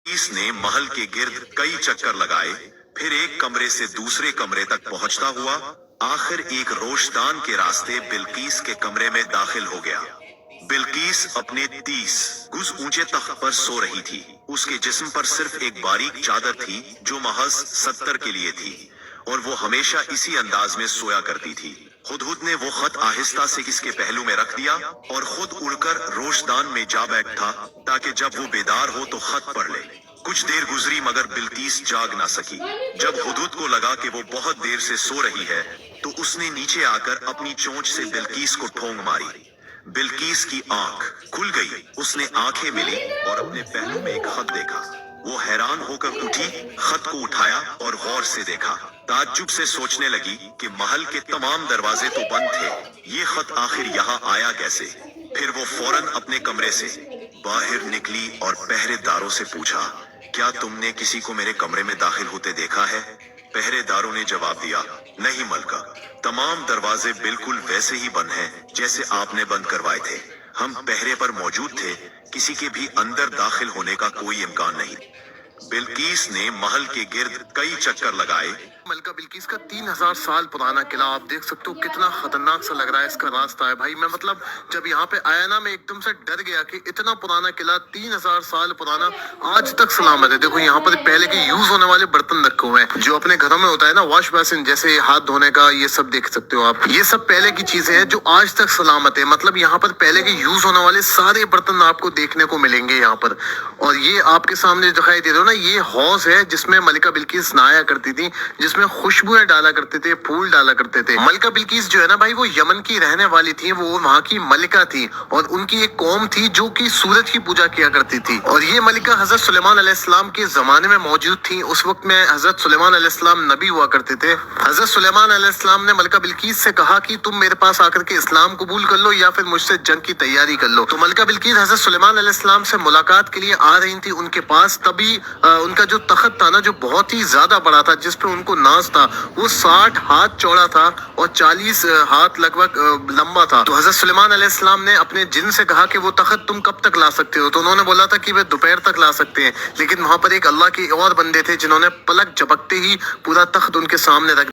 ने महल के गिर्द कई चक्कर लगाए, फिर एक कमरे से दूसरे कमरे तक पहुंचता हुआ आखिर एक रोशदान के रास्ते बिल्कीस के कमरे में दाखिल हो गया। बिल्कीस अपने 30 गज ऊंचे तख्त पर सो रही थी। उसके जिस्म पर सिर्फ एक बारीक चादर थी जो महज 70 के लिए थी, और वो हमेशा इसी अंदाज में सोया करती थी। हुदहुद ने वो खत आहिस्ता से इसके पहलू में रख दिया और खुद उड़कर रोशदान में जा बैठा ताकि जब वो बेदार हो तो खत पढ़ ले। कुछ देर गुजरी मगर बिल्कीस जाग ना सकी। जब हुदहुद को लगा कि वो बहुत देर से सो रही है तो उसने नीचे आकर अपनी चोंच से बिल्कीस को ठोंग मारी। बिल्कीस की आंख खुल गई। उसने आंखें मिली और अपने पहलू में एक खत देखा। वो हैरान होकर उठी, खत को उठाया और गौर से देखा। ताज्जुब से सोचने लगी कि महल के तमाम दरवाजे तो बंद थे, ये खत आखिर यहाँ आया कैसे। फिर वो फौरन अपने कमरे से बाहर निकली और पहरेदारों से पूछा, क्या तुमने किसी को मेरे कमरे में दाखिल होते देखा है? पहरेदारों ने जवाब दिया, नहीं मलका, तमाम दरवाजे बिल्कुल वैसे ही बंद हैं जैसे आपने बंद करवाए थे। हम पहरे पर मौजूद थे, किसी के भी अंदर दाखिल होने का कोई इम्कान नहीं। बिल्कीस ने महल के गिर्द कई चक्कर लगाए। मलका बिल्कीस का 3000 साल पुराना किला, आप देख सकते हो कितना खतरनाक सा लग रहा है इसका रास्ता है भाई। मैं मतलब जब यहाँ पे आया ना, मैं एकदम से डर गया कि इतना पुराना किला 3000 साल पुराना आज तक सलामत है। देखो यहाँ पर पहले के यूज होने वाले बर्तन रखे हुए हैं जो अपने घरों में होता है ना, वॉश बेसिन जैसे हाथ धोने का, ये सब देख सकते हो आप। ये सब पहले की चीजें हैं जो आज तक सलामत है। मतलब यहाँ पर पहले के यूज होने वाले सारे बर्तन आपको देखने को मिलेंगे यहाँ पर। और ये आपके सामने दिखाई दे रहे हो ना, ये हौज है जिसमें मलिका बिल्कीस नहाया करती थी, जिसमें खुशबुएं डाला करते थे, फूल डाला करते थे। मलिका बिल्कीस जो है ना भाई, वो यमन की रहने वाली थी, वो वहाँ की मलिका थी और उनकी एक कौम थी जो कि सूरज की पूजा किया करती थी। और ये मलिका हजरत सुलेमान अलैहिस्सलाम के जमाने में मौजूद थी। उस वक्त में हजरत सुलेमान अलैहिस्सलाम नबी हुआ करते थे। हजरत सुलेमान अलैहिस्सलाम ने मलिका बिल्कीस से कहा कि तुम मेरे पास आकर के इस्लाम कबूल कर लो या फिर मुझसे जंग की तैयारी कर लो। तो मलिका बिल्कीस हजरत सुलेमान अलैहिस्सलाम से मुलाकात के लिए आ रही थी उनके पास। तभी उनका जो तख्त था ना, जो बहुत ही ज्यादा बड़ा था, जिस पे उनको नाज था, वो 60 हाथ चौड़ा था और 40 हाथ लगभग लंबा था। तो हजरत सुलेमान अलैहिस्सलाम ने अपने जिन से कहा कि वो तख्त तुम कब तक ला सकते हो? तो उन्होंने बोला था कि वे दोपहर तक ला सकते हैं। लेकिन वहां पर एक अल्लाह के और बंदे थे जिन्होंने पलक झपकते ही पूरा तख्त उनके सामने रख